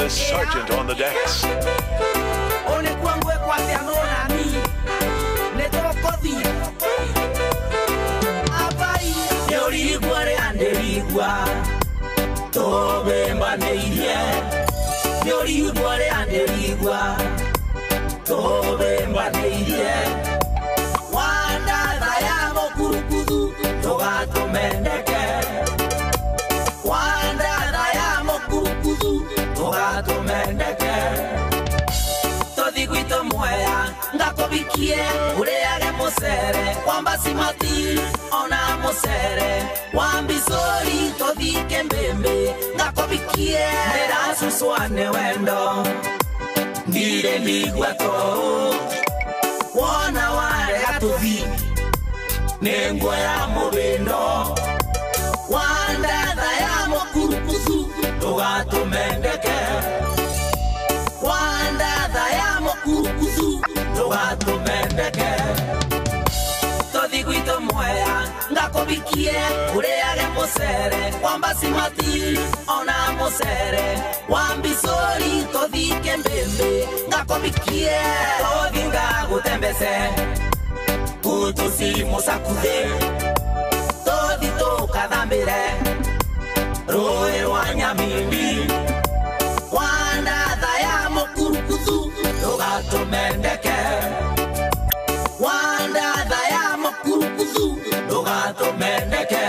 the sergeant on the decks. Ngakobikie ureage mosere kwamba simati ona mosere wambisori todike mbembe ngakobikie erasuswane wendo ngire ligwato wana ware atuvi nengo ya mobendo wanda ya mokurukuzu togato mendeke wanda ya mokurukuzu togato mendeke todiguito moya ngakobikie ureage mosere kwamba simati ona mosere wambisori todike mbembe ngakobikie todinga gutembese kutusi musakude todito kadambire roe wanyamindi wanda daya mokurukuzu togato mendeke wanda daya mokurukuzu togato mendeke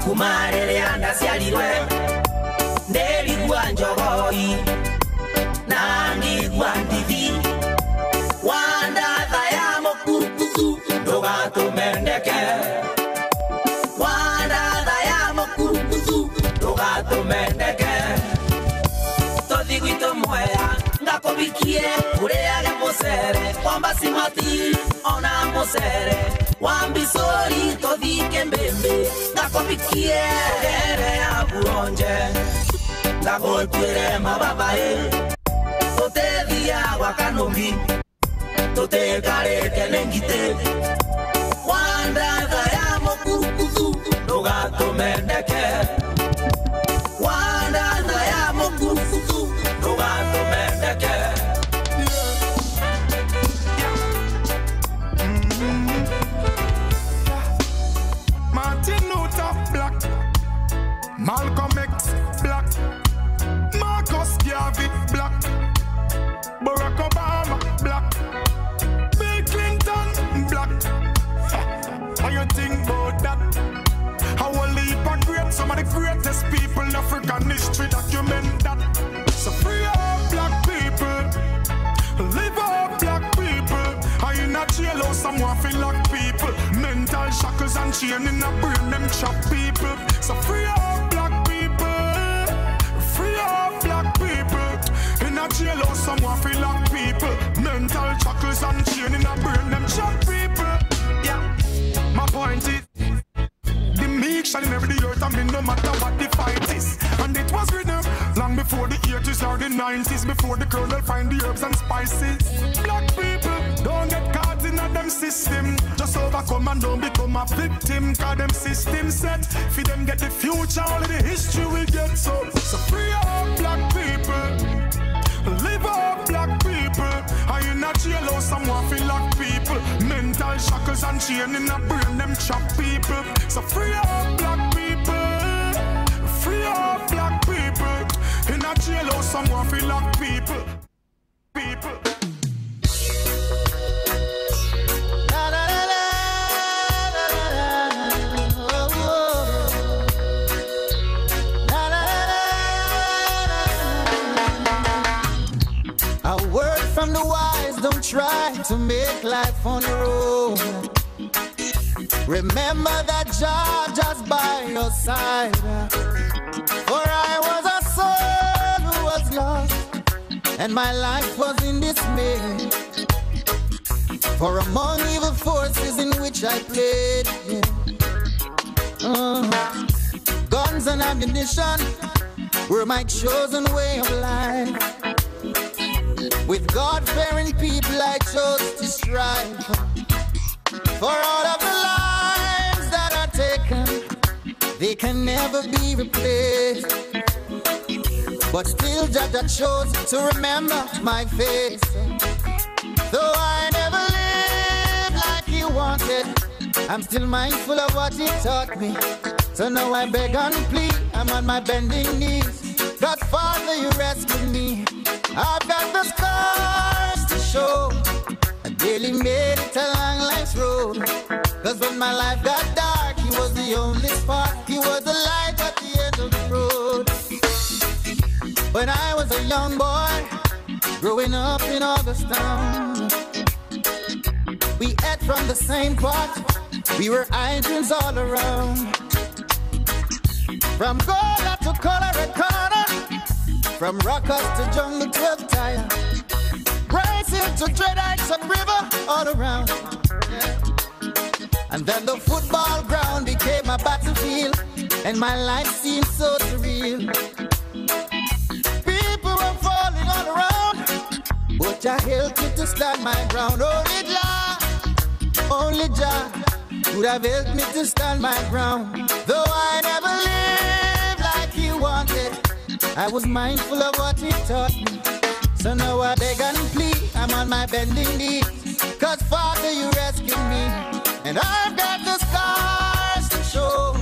kumarele anda sialirwe ndeli guanjogoi nani guandivi wanda daya mokurukuzu togato mendeke wanda daya mokurukuzu togato mendeke todiguito moya ngakobikie ureage mosere kwamba simati ona mosere wambisori todike mbembe ngakobikie ere aburonje ngagotwere mababae totedia wakanombi totekareke nengite wanda daya mokurukuzu togato mendeke wanda daya mokurukuzu togato mendeke. Malcolm X, black. Marcus Garvey, black. Barack Obama, black. Bill Clinton, black. How you think about that? How a leap of great, some of the greatest people in African history document that. So free all black people, live all black people. Are you not jail or someone feel like people? Mental shackles and chain in a brain, them chop people. So free all black people, free all black people. In a jail or someone feel like people. Mental shackles and chain in a brain, them chop people. Yeah, my point is, the meek shall inherit the earth and be no matter what the fight is. And it was written long before the 80s or the 90s, before the colonel find the herbs and spices. Black people don't get caught in a them system. Just overcome and don't become a victim. Cause them system set for them get the future, all of the history we get. So free all black people, live all black people. Are you not jail or someone feel like people? Mental shackles and chain in a brain, them chop people. So free all black people, free all black people. In a jail or someone feel like people. A word from the wise, don't try to make life on your own. Remember that Jah just by your side. For I was a soul who was lost, and my life was in dismay. For among evil forces in which I played, guns and ammunition were my chosen way of life. With God-fearing people I chose to strive. For all of the lives that are taken, they can never be replaced. But still Jaja chose to remember my face. Though I never lived like he wanted, I'm still mindful of what he taught me. So now I beg and plead, I'm on my bending knees. God, Father, you rescued me. I've got the scars to show. I barely made it along life's road. Cause when my life got dark, he was the only spark. He was the light at the end of the road. When I was a young boy, growing up in Augustown, we ate from the same pot. We were idlers all around. From Gola to Colorado, from Rockers to Jungle 12 Tire, Rising to Dreadites and River, all around. And then the football ground became my battlefield, and my life seemed so surreal. People were falling all around, but Jah helped me to stand my ground. Only Jah would have helped me to stand my ground. Though I never lived like he wanted, I was mindful of what he taught me. So now I beg and plead, I'm on my bending knees. Cause Father, you rescued me, and I've got the scars to show.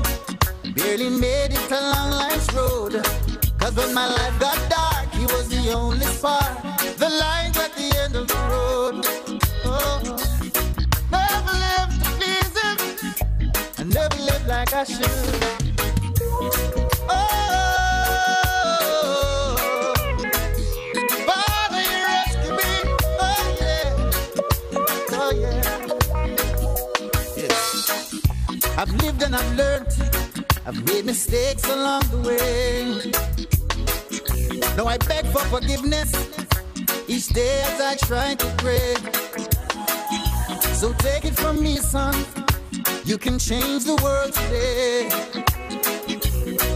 Barely made it along life's road. Cause when my life got dark, he was the only spark, the light at the end of the road. Oh, never lived to please him, I never lived like I should. Oh, Father, you rescued me. Oh yeah, oh yeah. Yeah. I've lived and I've learned. I've made mistakes along the way. Now I beg for forgiveness each day as I try to pray. So take it from me, son, you can change the world today.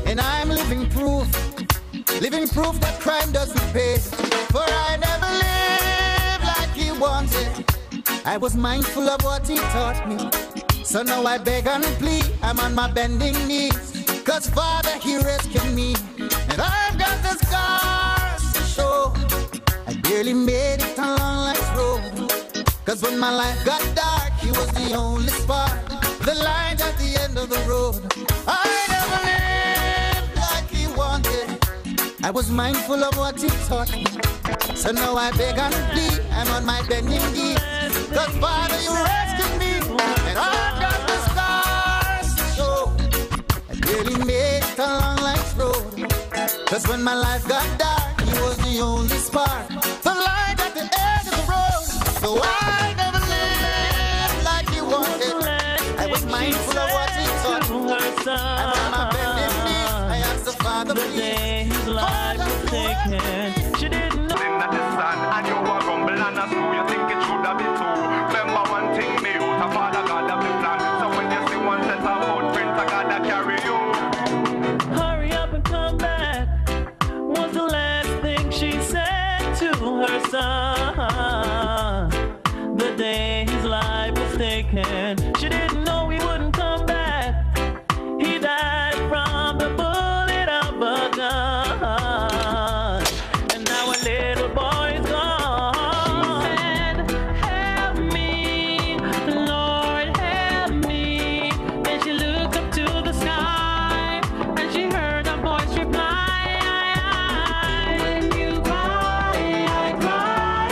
And I'm living proof that crime doesn't pay. For I never lived like he wanted, I was mindful of what he taught me. So now I beg and plead, I'm on my bending knees. Cause Father, he rescued me, and I've got the scars to show. I barely made it along life's road. Cause when my life got dark, he was the only spark, the light at the end of the road. I never lived like he wanted, I was mindful of what he taught me. So now I beg and plead, I'm on my bending knees. Cause Father, you rescued me, and I've got the scars to show. I barely made it along life's road. Cause when my life got dark, he was the only spark, the light at the end of the road. So I never lived like he wanted, I was mindful of what he taught me. I'm on my bending knees, I asked the Father, please. His life was taken. She didn't know. That the sun and you were rumble and a screw. You think it should have been two. Remember one thing, me out a Father God of the plan. So when you see one set of footprints, I gotta carry you. Hurry up and come back was the last thing she said to her son. The day his life was taken, she didn't know he wouldn't come back. He died from the bullet of a gun, and now a little boy's gone. She said, help me, Lord, help me. Then she looked up to the sky, and she heard a voice reply, when you cry, I cry.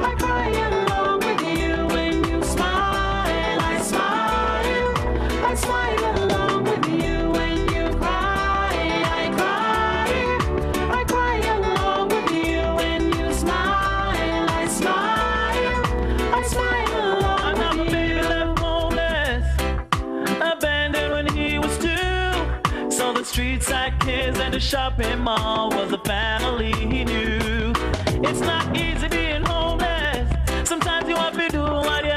I cry along with you. When you smile, I smile. I smile along with you. When you cry, I cry. I cry along with you. When you smile, I smile. I smile along with you. Another baby left homeless, abandoned when he was 2. So the streets like his and the shopping mall was the family he knew. It's not easy being homeless. Sometimes you have to do what you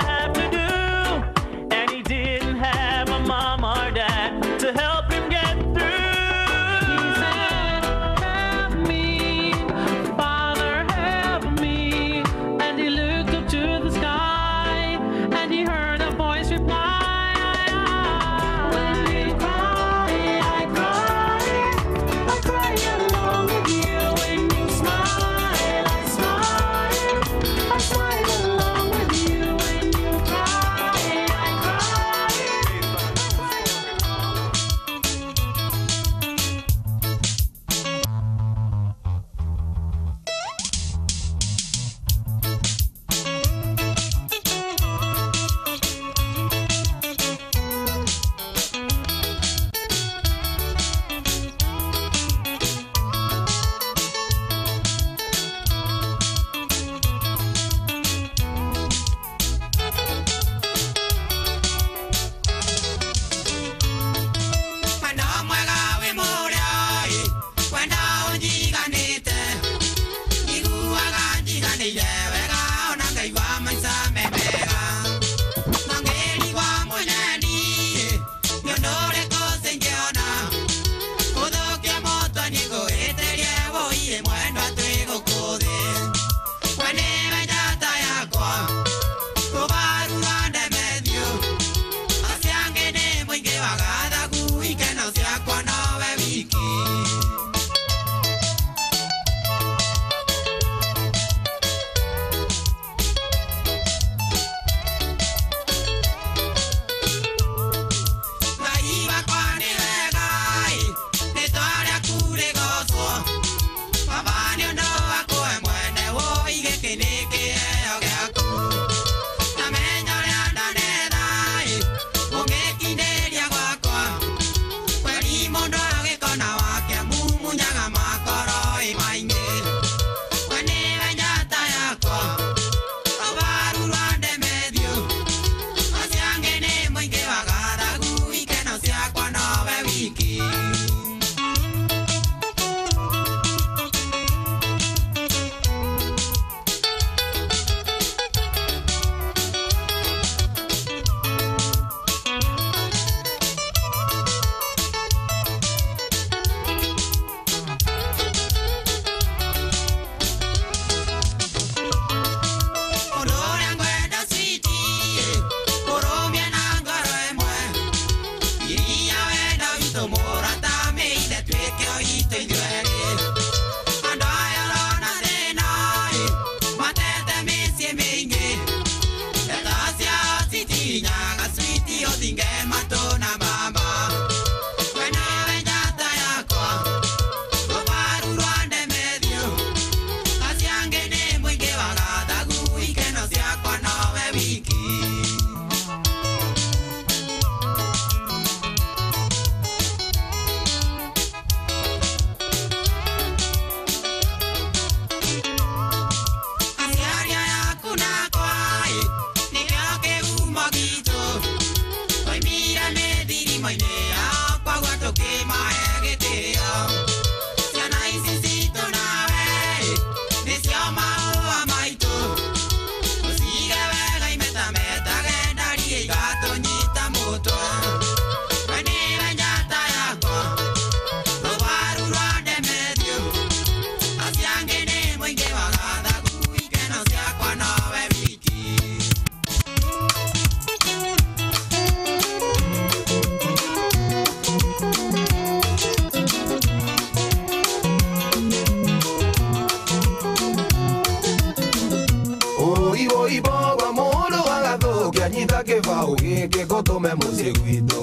gĩkĩ gũtũme mũciĩ gwitũ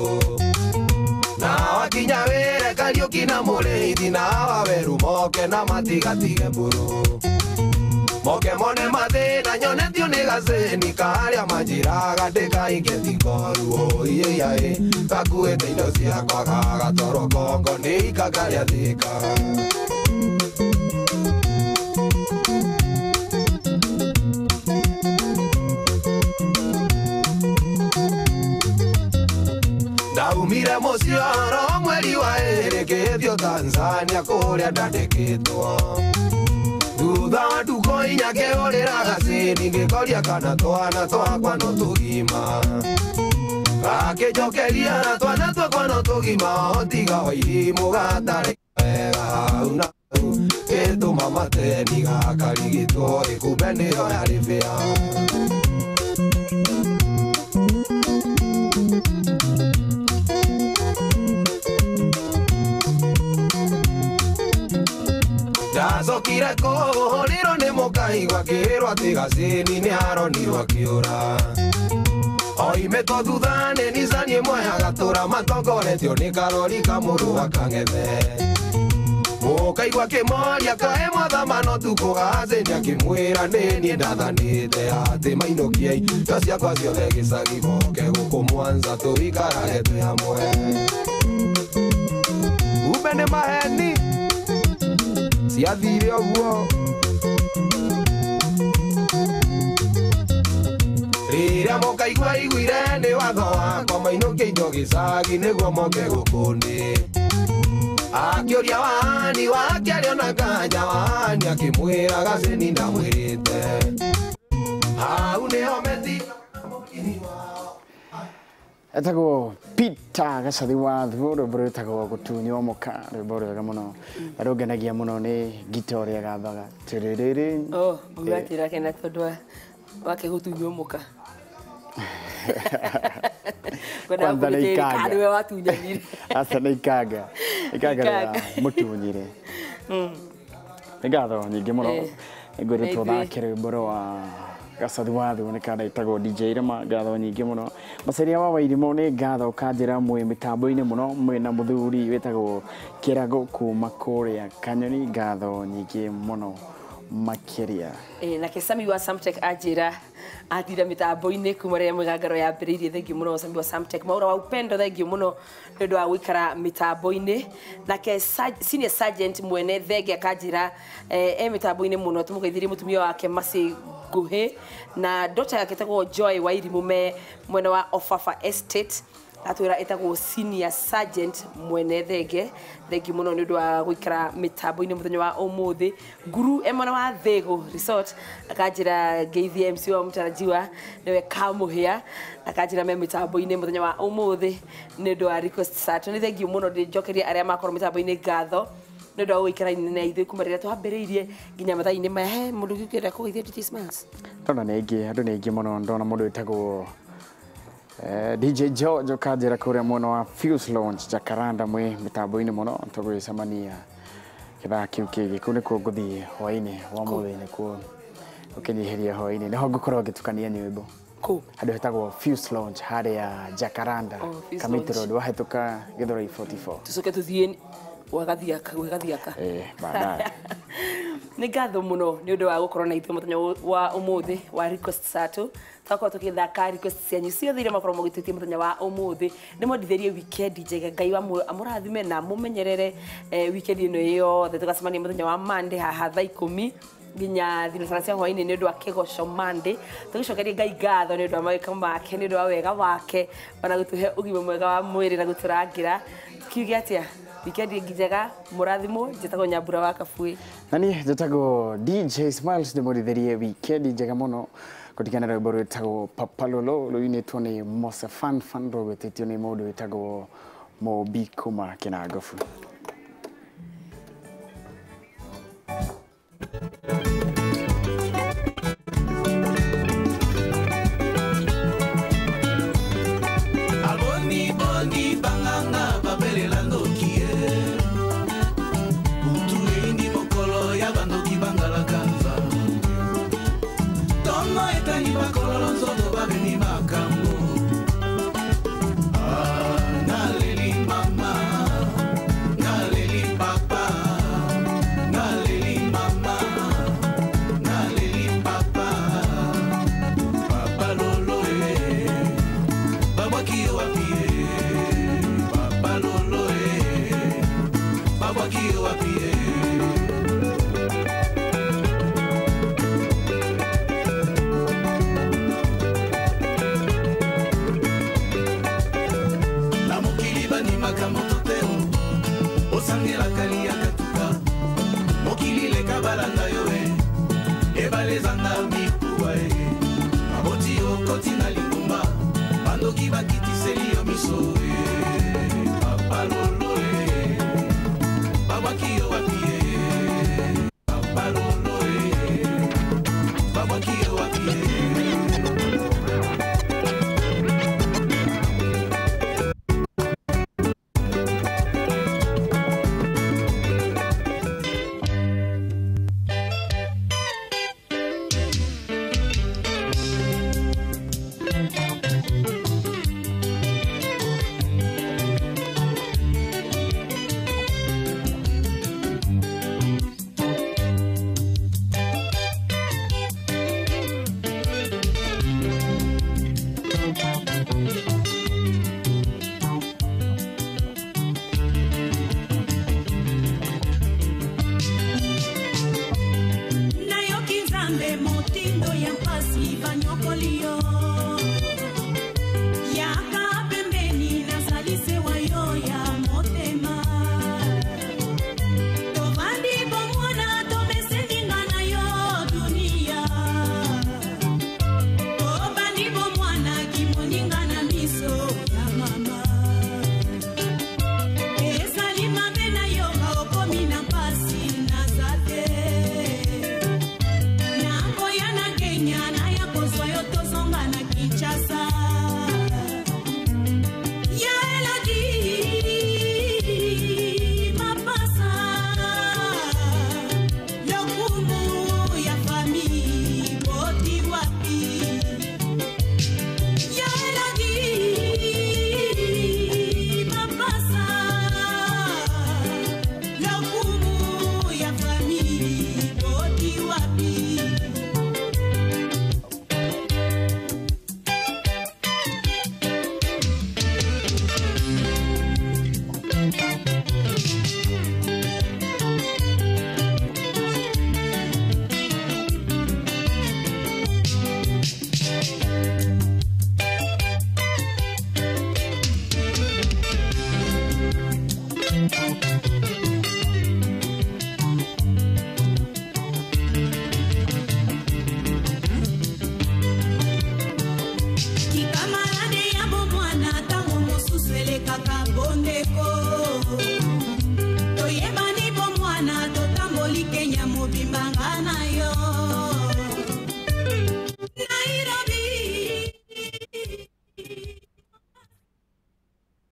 na wakinya wĩre Kariũki na Mũrĩithi na waweru moke na matigatige mbũrũ moke mone mathĩna nyonetio nĩ gacĩni karĩa manjĩraga ndĩkaingĩ tikoru iyaĩ gakuĩte indo ciakwa gagatwarwo Kongo nĩ ikangarĩa thĩka ndaumire mũciĩ oro mweri wa ĩrĩ ngĩthio Tanzania kũrĩa ndandĩkĩtwo thutha wa nduko inya ngĩũrĩra gacĩni ngĩkoria kana twana twakwa no tũgima gakĩnjokeria na twana twakwa no tũgima tiga wa irimũ gatarĩ wega hau na hau gĩtũma mateni gakarigitwo ĩkumbe nĩyo yarĩ bĩa ndacokire kũhũrĩrwo nĩ mũkaigua kĩrwo atĩ gacĩni nĩ aronirwo akĩũra oimĩtwo thutha nĩ nicani ĩmwe ya gatũra matongoretio nĩ karori kamũrũ akang'ethe mũkaigua kĩmoria kaĩ mwathamano tukũ gacĩni akĩmwĩra nĩ niĩ ndathanĩte atĩ mainũkiei indo ciakwa ciothe gĩcagi moke gũkũ Mwanza tũikarage twĩ hamwe umbe nĩ maheni ciathire ũguo rĩrĩa mũkaigua iguire nĩ watho wakwa mainũkie indo gĩcagi nĩguo moke gũkũndĩ akĩũria wani wake arĩ ona nganja wani akĩmwĩra gacĩni ndamwĩrĩte hau nĩho metika mũkini wao etagwo Peter gacathi wa thimo rwĩmbo rwĩtagwo gũtunywo mũka rwĩmbo rwega mũno rũngenagia mũno nĩ ngita ũrĩa gathaga tĩrĩrĩrĩ ũgatĩra kena tondũ wake gũtunywo mũka kwanza nĩ ikanga nĩwe watunyanire asa nĩ ikanga mũtunyire nĩ ngatho nyingĩ mũno ngwĩrĩ tũthake rwĩmbo rwa gacathi wa thimo nĩ kana itagwo DJ Rema ngatho nyingĩ mũno macaria wa Wairimũ nĩ ngatho kanjĩra mwĩ mĩtambo-inĩ mũno mwĩna mũthuri wĩtagwo Kĩrago kuma kũrĩa Kanyoni ngatho nyingĩ mũno makĩria nake Sami wa Samtech anjĩra athira mĩtambo-inĩ kuma rĩrĩa Mwigangaro yambĩrĩirie thengiũ mũno Sami wa Samtech maũra wa upendo thengiũ mũno nĩ ũndũ wa gũikara mĩtambo-inĩ nake Senior Sergeant mwene thenge akanjĩra mĩtambo-inĩ mũno tũmũgeithirie mũtumia wake Masi Nguhĩ na daughter yake etagwo Joy Wairimũ me mwena wa Ofafa Estate atwĩra etagwo Senior Sergeant mwene thenge thengiũ mũno nĩ ũndũ wa gũikara mĩtambo-inĩ mũthenya wa ũmũthĩ Nguru mwena wa Thĩgũ Resort akanjĩra geithie MC wa mũtarajiwa nĩwe Kamũhĩa akanjĩra me mĩtambo-inĩ mũthenya wa ũmũthĩ nĩ ũndũ wa request sato nĩ thengiũ mũno ndĩnjokerie arĩa makorwo mĩtambo-inĩ ngatho nĩ ũndũ wa gũikara na ithuĩ kuma rĩrĩa twambĩrĩirie nginya mathaa-inĩ maya he mũndũ ũngĩenda kũgeithia DT Smiles ndona nĩ aingĩ mũno ndona mũndũ wĩtagwo DJ George kanjĩra kũrĩa mwena wa Fuse Launch Jacaranda mwĩ mĩtambo-inĩ mũno tũgwĩcemania kĩthaa kĩu kĩngĩ kũu nĩkuo ngũthiĩ hwaĩ-inĩ wa mũthĩ nĩkuo ũkĩnyiheria hwaĩ-inĩ nĩho ngũkorwo ngĩtukania nyĩmbo handũ hetagwo Fuse Launch harĩa Jacaranda Kamiti Road wahĩtũka Gĩthũrai 44 tũcoke tũthiĩ wagathiaka baadaye nĩ ngatho mũno nĩ ũndũ wa gũkorwo na ithuĩ mũthenya wa ũmũthĩ wa request sato twakorwo tũgĩthaka request cianyu ciothe iria makorwo mũgĩtĩtie mũthenya wa ũmũthĩ nĩ mwendithĩrie weekend njega Ngai amũrathime na mũmenyerere weekend ĩno yothe tũgacemania mũthenya wa Monday haha thaa 10 nginya thinacara cia hwaĩ-inĩ nĩ ũndũ wa kĩgoco Monday tũgĩcokeria Ngai ngatho nĩ ũndũ wa mawĩka make nĩ ũndũ wa wega wake ona gũtũhe ũgima mwega wa mwĩrĩ na gũtũrangĩra tukiuge atĩa weekend njega mũrathimo njĩtagwo Nyambura wa Kabuĩ na niĩ njĩtagwo DJ Smiles nĩ mwendithĩrie weekend njega mũno kũringana na rwĩmbo rwĩtagwo Papalolo rũinĩtwo nĩ Mose Fan rwĩtĩtio nĩ mũndũ wĩtagwo Mobi kuma Kĩnangobu me.